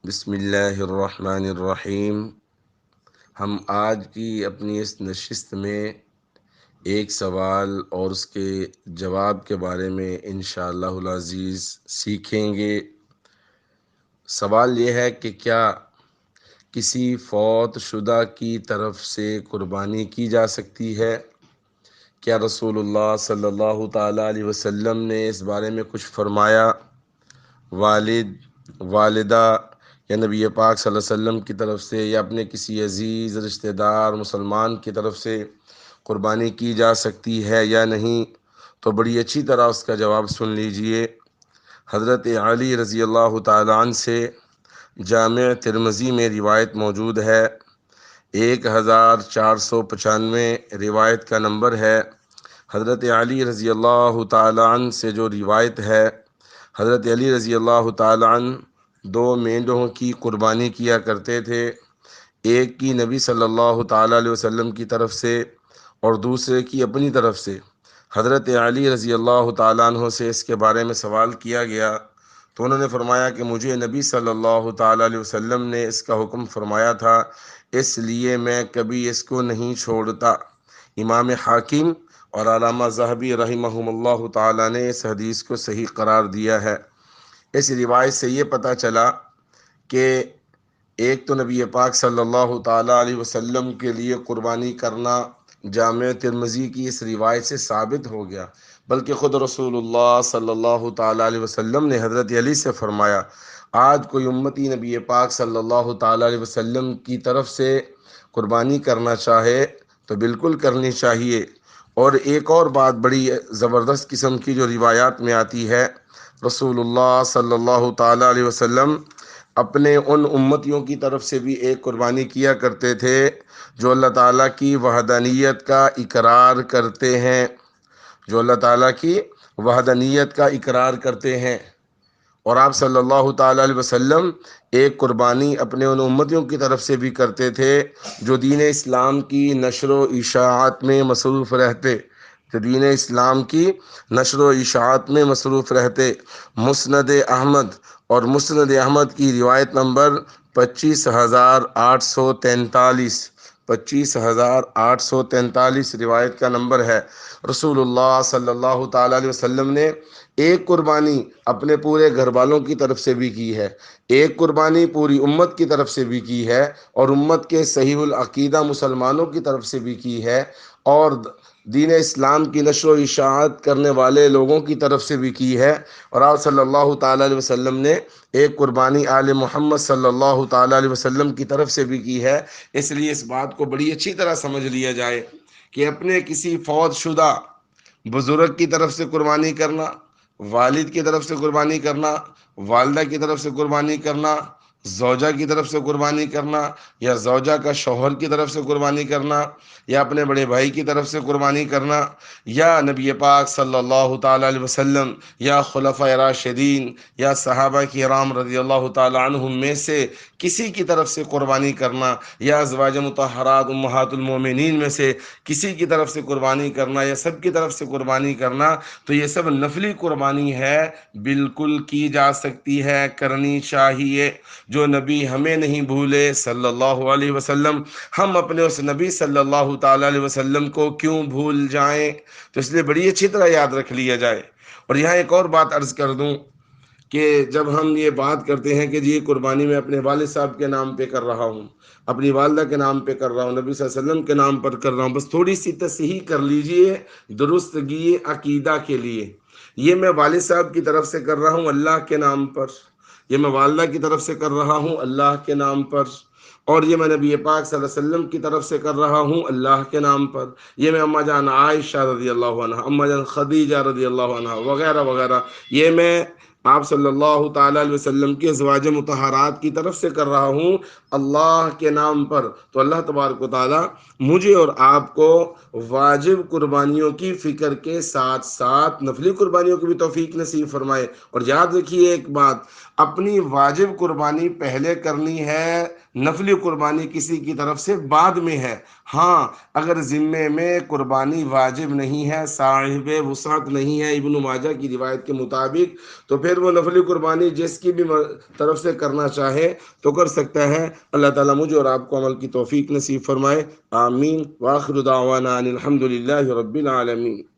بسم اللہ الرحمن الرحیم۔ ہم آج کی اپنی اس نشست میں ایک سوال اور اس کے جواب کے بارے میں انشاءاللہ العزیز سیکھیں گے۔ سوال یہ ہے کہ کیا کسی فوت شدہ کی طرف سے قربانی کی جا سکتی ہے؟ کیا رسول اللہ صلی اللہ تعالیٰ علیہ وسلم نے اس بارے میں کچھ فرمایا؟ والد، والدہ یا نبی پاک صلی اللہ علیہ وسلم کی طرف سے یا اپنے کسی عزیز رشتہ دار مسلمان کی طرف سے قربانی کی جا سکتی ہے یا نہیں؟ تو بڑی اچھی طرح اس کا جواب سن لیجئے۔ حضرت علی رضی اللہ تعالیٰ عنہ سے جامع ترمذی میں روایت موجود ہے، 1495 روایت کا نمبر ہے۔ حضرت علی رضی اللہ تعالیٰ عنہ سے جو روایت ہے، حضرت علی رضی اللہ تعالیٰ عنہ 2 مینڈوں کی قربانی کیا کرتے تھے، ایک کی نبی صلی اللہ تعالیٰ علیہ وسلم کی طرف سے اور دوسرے کی اپنی طرف سے۔ حضرت علی رضی اللہ تعالیٰ عنہ سے اس کے بارے میں سوال کیا گیا تو انہوں نے فرمایا کہ مجھے نبی صلی اللہ تعالیٰ علیہ وسلم نے اس کا حکم فرمایا تھا، اس لیے میں کبھی اس کو نہیں چھوڑتا۔ امام حاکم اور علامہ ذہبی رحمہم اللہ تعالیٰ نے اس حدیث کو صحیح قرار دیا ہے۔ اس روایت سے یہ پتہ چلا کہ ایک تو نبی پاک صلی اللہ تعالیٰ علیہ وسلم کے لیے قربانی کرنا جامع ترمذی کی اس روایت سے ثابت ہو گیا، بلکہ خود رسول اللہ صلی اللہ تعالیٰ علیہ وسلم نے حضرت علی سے فرمایا، آج کوئی امتی نبی پاک صلی اللہ تعالیٰ علیہ وسلم کی طرف سے قربانی کرنا چاہے تو بالکل کرنی چاہیے۔ اور ایک اور بات بڑی زبردست قسم کی جو روایات میں آتی ہے، رسول اللہ صلی اللہ تعالیٰ علیہ وسلم اپنے ان امتیوں کی طرف سے بھی ایک قربانی کیا کرتے تھے جو اللہ تعالیٰ کی وحدانیت کا اقرار کرتے ہیں، جو اللہ تعالیٰ کی وحدانیت کا اقرار کرتے ہیں۔ اور آپ صلی اللہ تعالیٰ علیہ وسلم ایک قربانی اپنے ان امتیوں کی طرف سے بھی کرتے تھے جو دین اسلام کی نشر و اشاعت میں مصروف رہتے، جو دین اسلام کی نشر و اشاعت میں مصروف رہتے۔ مسند احمد اور مسند احمد کی روایت نمبر 25843، 25843 روایت کا نمبر ہے۔ رسول اللہ صلی اللہ تعالیٰ علیہ وسلم نے ایک قربانی اپنے پورے گھر والوں کی طرف سے بھی کی ہے، ایک قربانی پوری امت کی طرف سے بھی کی ہے، اور امت کے صحیح العقیدہ مسلمانوں کی طرف سے بھی کی ہے، اور دین اسلام کی نشر و اشاعت کرنے والے لوگوں کی طرف سے بھی کی ہے۔ اور آپ صلی اللہ تعالیٰ علیہ وسلم نے ایک قربانی آل محمد صلی اللہ تعالیٰ علیہ وسلم کی طرف سے بھی کی ہے۔ اس لیے اس بات کو بڑی اچھی طرح سمجھ لیا جائے کہ اپنے کسی فوت شدہ بزرگ کی طرف سے قربانی کرنا، والد کی طرف سے قربانی کرنا، والدہ کی طرف سے قربانی کرنا، زوجہ کی طرف سے قربانی کرنا، یا زوجہ کا شوہر کی طرف سے قربانی کرنا، یا اپنے بڑے بھائی کی طرف سے قربانی کرنا، یا نبی پاک صلی اللہ تعالیٰ علیہ وسلم یا خلفۂ راشدین یا صحابہ کرام رضی اللہ تعالیٰ عنہم میں سے کسی کی طرف سے قربانی کرنا، یا ازواج مطہرات امہات المومنین میں سے کسی کی طرف سے قربانی کرنا، یا سب کی طرف سے قربانی کرنا، تو یہ سب نفلی قربانی ہے، بالکل کی جا سکتی ہے، کرنی چاہیے۔ جو نبی ہمیں نہیں بھولے صلی اللہ علیہ وسلم، ہم اپنے اس نبی صلی اللہ تعالیٰ علیہ وسلم کو کیوں بھول جائیں؟ تو اس لیے بڑی اچھی طرح یاد رکھ لیا جائے۔ اور یہاں ایک اور بات عرض کر دوں کہ جب ہم یہ بات کرتے ہیں کہ جی قربانی میں اپنے والد صاحب کے نام پہ کر رہا ہوں، اپنی والدہ کے نام پہ کر رہا ہوں، نبی صلی اللہ علیہ وسلم کے نام پر کر رہا ہوں، بس تھوڑی سی تصحیح کر لیجئے درستگی عقیدہ کے لیے۔ یہ میں والد صاحب کی طرف سے کر رہا ہوں اللہ کے نام پر، یہ میں والدہ کی طرف سے کر رہا ہوں اللہ کے نام پر، اور یہ میں نبی پاک صلی اللہ علیہ وسلم کی طرف سے کر رہا ہوں اللہ کے نام پر، یہ میں اماں جان عائشہ رضی اللہ عنہ، اماں جان خدیجہ رضی اللہ عنہ وغیرہ وغیرہ، یہ میں آپ صلی اللہ تعالیٰ علیہ وسلم کی ازواج مطہرات کی طرف سے کر رہا ہوں اللہ کے نام پر۔ تو اللہ تبارک و تعالیٰ مجھے اور آپ کو واجب قربانیوں کی فکر کے ساتھ ساتھ نفلی قربانیوں کی بھی توفیق نصیب فرمائے۔ اور یاد رکھیے ایک بات، اپنی واجب قربانی پہلے کرنی ہے، نفلی قربانی کسی کی طرف سے بعد میں ہے۔ ہاں اگر ذمے میں قربانی واجب نہیں ہے، صاحب وسعت نہیں ہے ابن ماجہ کی روایت کے مطابق، تو پھر وہ نفلی قربانی جس کی بھی طرف سے کرنا چاہے تو کر سکتا ہے۔ اللہ تعالیٰ مجھے اور آپ کو عمل کی توفیق نصیب فرمائے، آمین۔ وآخر دعوانا ان الحمد للہ رب العالمین۔